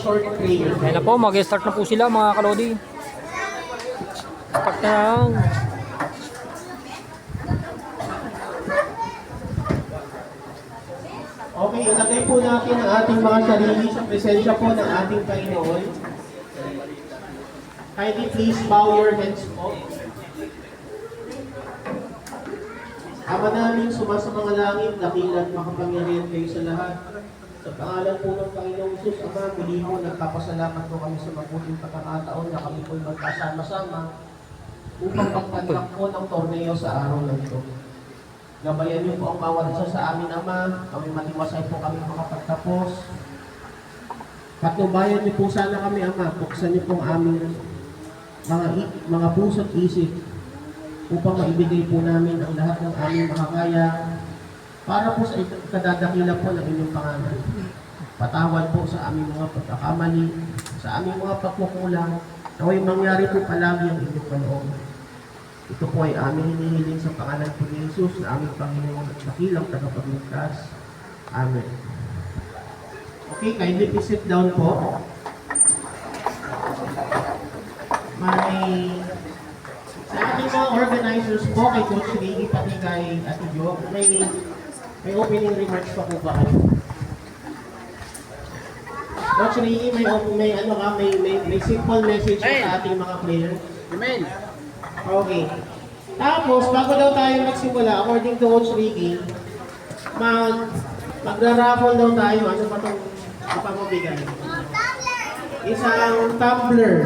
short prayer. Ayan na po, mag-start na po sila mga kalodi. Start na lang. Okay, ilagay po natin ang ating mga sarili sa presensya po ng ating Panginoon. Kindly please bow your heads po. Ama namin, sumasa mga langit, dakila at makapangyarihan kayo sa lahat. Sa pangalan po ng Panginoong Sus, Ama, muli po nagpapasalamat po kami sa mabuting pagkakataon na kami po magkasama-sama upang pagtanggap po ng torneo sa araw na ito. Gabayan niyo po ang bawat isa sa amin, Ama. Kami matiwasay po kami makapagtapos. Patnubayan niyo po sana kami, Ama. Buksan niyo po ang aming mga puso at isip upang maibigay po namin ang lahat ng aming makakaya para po sa kadadakila po ng inyong pangalan. Patawad po sa aming mga pagkakamali, sa aming mga pagkukulang, naway mangyari po palagi ang inyong kaloob. Ito po ay aming hinihiling sa pangalan po ni Jesus na aming Panginoon at dakilang tagapagligtas. Amen. Okay, kindly please sit down po. Sa ating mga organizers po, kay Coach Ricky, pati kay Ate Jo, may opening remarks pa po ba kayo? Coach Ricky, may simple message sa ating mga players. Amen. Okay. Tapos, bago daw tayo magsimula, according to Coach Ricky, magra-raffle daw tayo. Ano pa itong ipamabigay? Isang tumbler.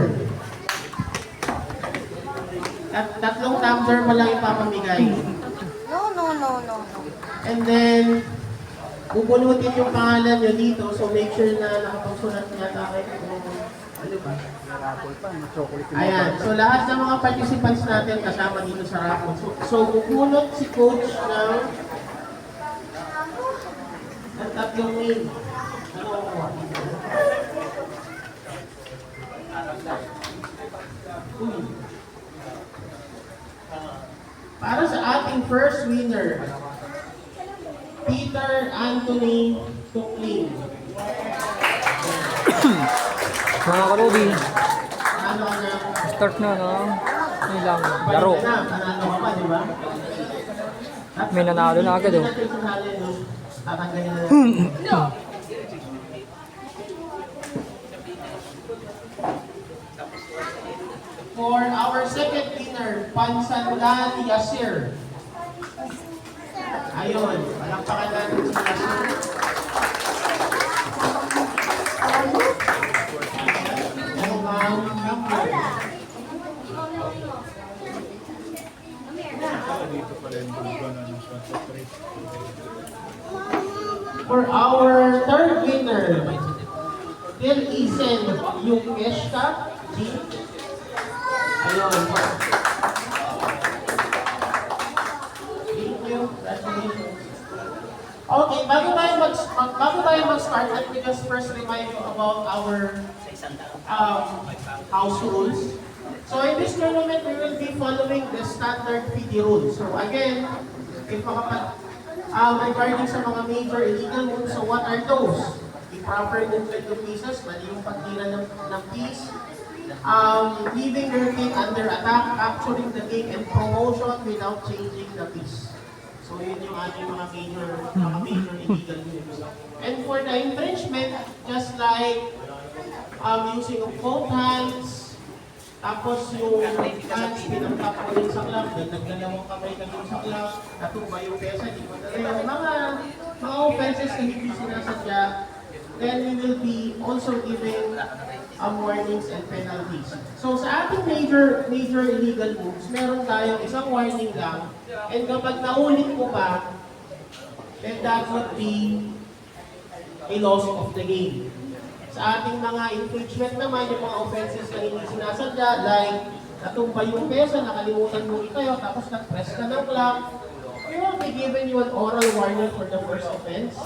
Tatlong tumbler pa lang ipapamigay. No. And then, bubunutin yung pangalan nyo dito. So, make sure na nakapagsulat niya tayo kung ano ba? Ayan. So, lahat ng mga participants natin kasama dito sa raffle. So bubunot si Coach ng tatlong name. Ano ako? Para sa ating first winner, Peter Anthony Tukling. Mga kalodi, Ano na? start na ng ilang laro. Nanalo ka pa, di ba? May nanalo na agad, oh. Tatanggalin na. For our second winner, Pansanlan Yasir. Ayun, palakpakan natin si Yasir. For our third winner, Del Isen Yukeshka G. Ayun. Thank you. Congratulations. Okay, bago tayo mag-start, let me just first remind you about our house rules. So in this tournament, we will be following the standard PD rules. So again, if regarding sa mga major illegal moves, so what are those? Improper movement of pieces, mali yung pagtira ng piece, leaving your king under attack, capturing the king, and promotion without changing the piece. So yun yung ating mga major illegal moves. And for the infringement, just like using of both hands, tapos yung hands, pinagtap ko din sa club, nagdalawang kamay ka din sa club, natumba yung pesa, di mo na mga offenses na hindi sinasadya, then we will be also giving warnings and penalties. So sa ating major illegal moves, meron tayong isang warning lang, and kapag naulit mo pa, then that would be a loss of the game. Sa ating mga infringement naman, yung mga offenses na hindi sinasadya, like natumpa yung pesa, nakalimutan mo itayo, tapos nag-press ka ng clock, we will be giving you an oral warning for the first offense.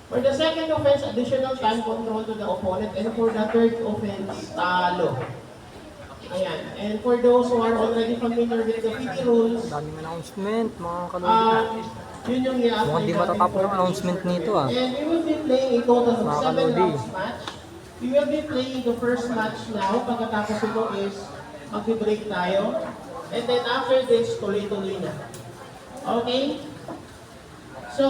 For the second offense, additional time control to the opponent, and for the third offense, talo. Ayan. And for those who are already familiar with the PD rules, Daming announcement, mga kalodi. yun yung i-apply Mukhang di matatapos ang announcement nito, ah. And we will be playing a total of Mga 7 kalodi. rounds match. We will be playing the first match now. Pagkatapos ito is mag-break tayo. And then after this, tuloy-tuloy na. Okay? So,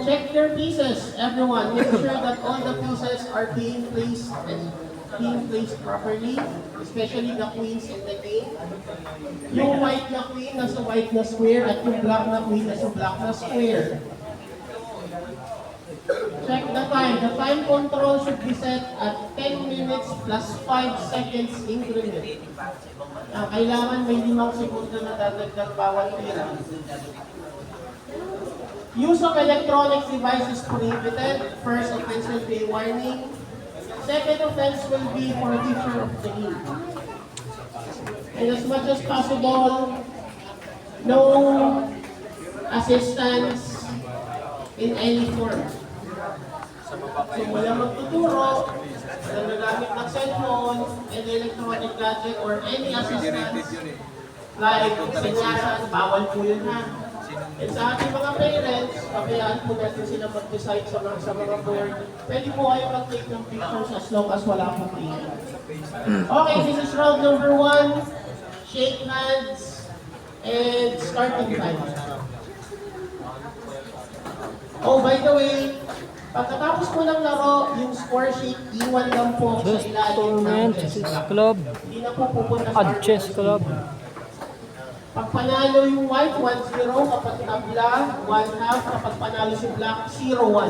check your pieces, everyone. Make sure that all the pieces are being placed and being placed properly, especially the queens in the game. Yung white na queen nasa white na square at yung black na queen nasa black na square. Check the time. The time control should be set at 10 minutes plus 5 seconds increment. Kailangan may 5 segundo na dadagdag bawal tira. Use of electronic devices prohibited. First offense will be warning. Second offense will be forfeiture of the game. And as much as possible, no assistance in any form. So wala magtuturo, wala nagamit ng cellphone, any electronic gadget, or any assistance like senyasan, bawal po yun ha. And sa ating mga parents, pabayaan po natin sila mag-decide sa mga board. Pwede po kayo mag-take ng pictures as long as wala pong maingay. Okay, this is round number 1. Shake hands and starting time. Oh, by the way, pagkatapos po ng laro, yung score sheet, iwan lang po sa Best ilalim ng tournament, chess chess block. club, Hindi na po pupunta sa at chess club. Pag panalo yung white, 1-0. Kapag tabla, 1-half. Kapag panalo si black, 0-1.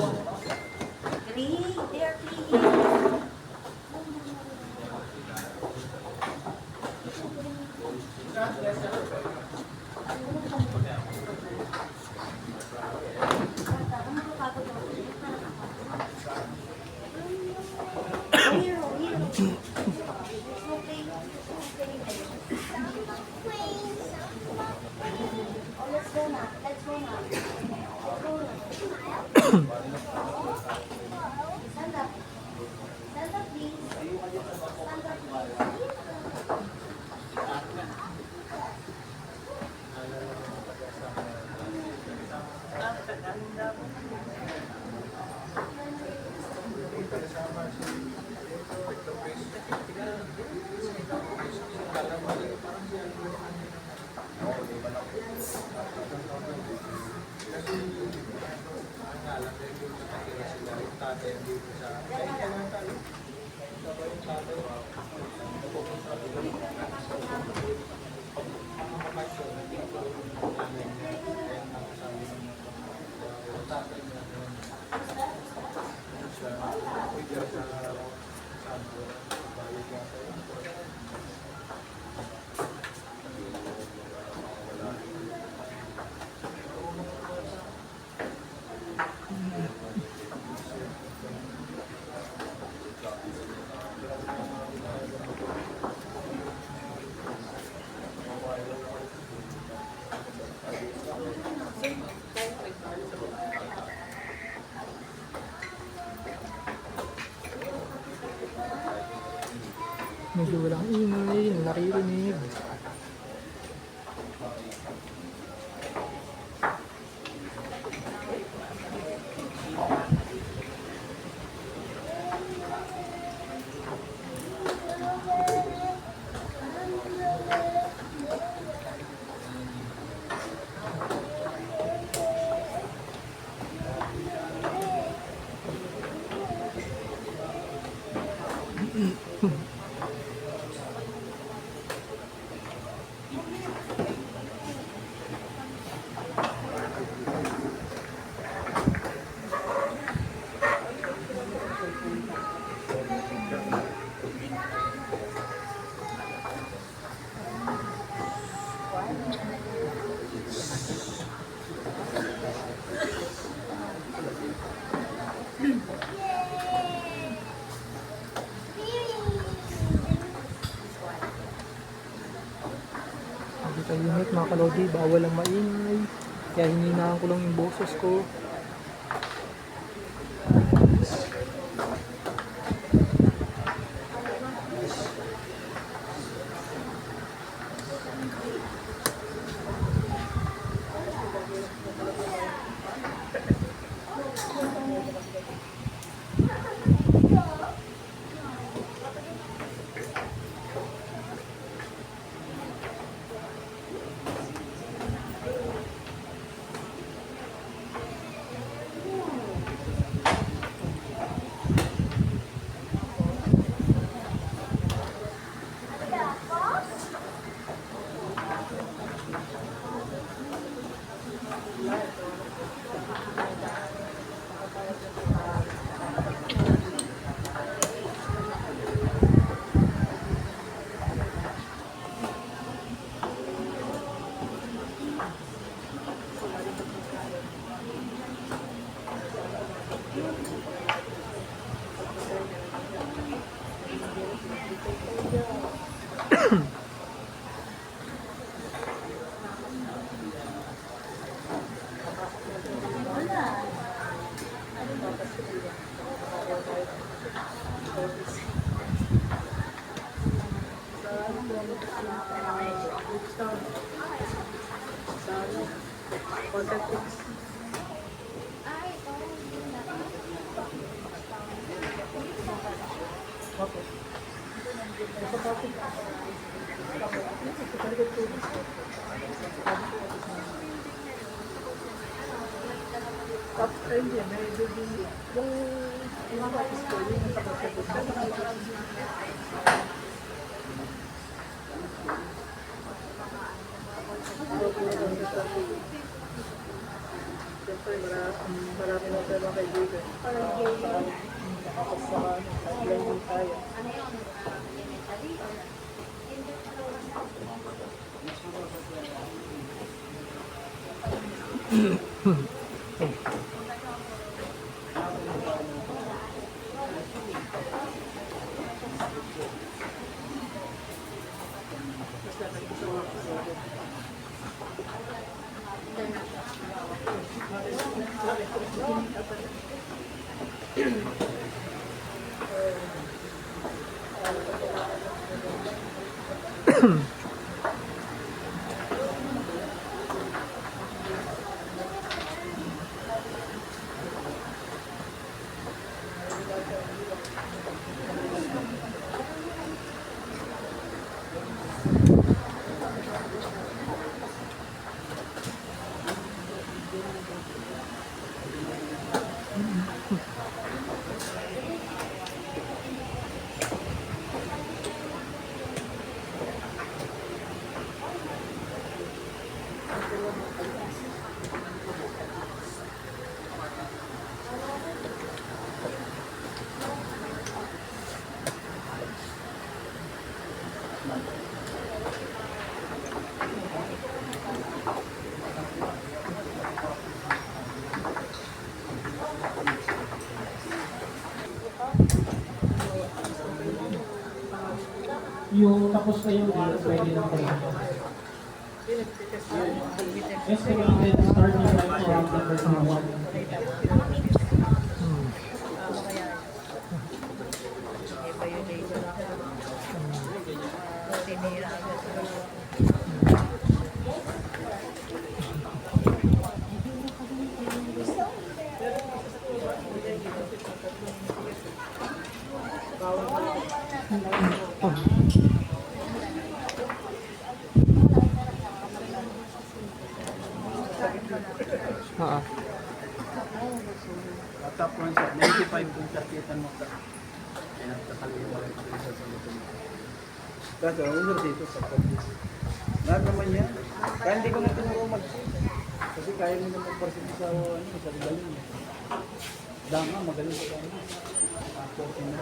Three, they're three. Let's go now. Let's go now. Stand up. Stand up, please. Stand up, please. Medyo walang ingay, naririnig. Hindi tayo unit mga kalodi, bawal ang maingay. Kaya hininaan ko lang yung boses ko. Ay, ito. Marami na tayo mga kaibigan. Ano yun? Elementary or Yung tapos na yung date, pwede na kayo. Estimated starting time from number 1. Oo. Top 1 sa 95 kung targetan mo ka. Kaya nakakaliwa rin ako sa luto mo. Kaso, ulo dito sa pagkis. Lahat naman yan. Kaya hindi ko na tinuro mag-sit. Kasi kaya mo na mag-percent sa sa galing. Dama, magaling sa galing. 14 na.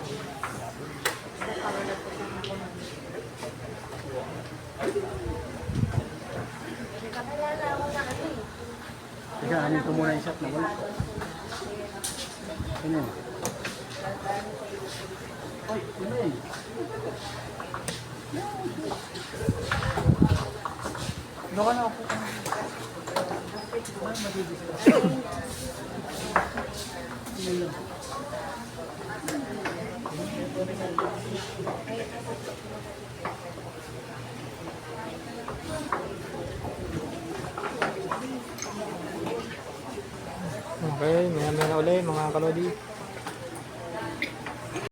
Teka, anin ko muna yung shot na wala. Ano yun? Ay, ano yun? Doon ka na ako. Okay, maya maya na ulit mga kalodi.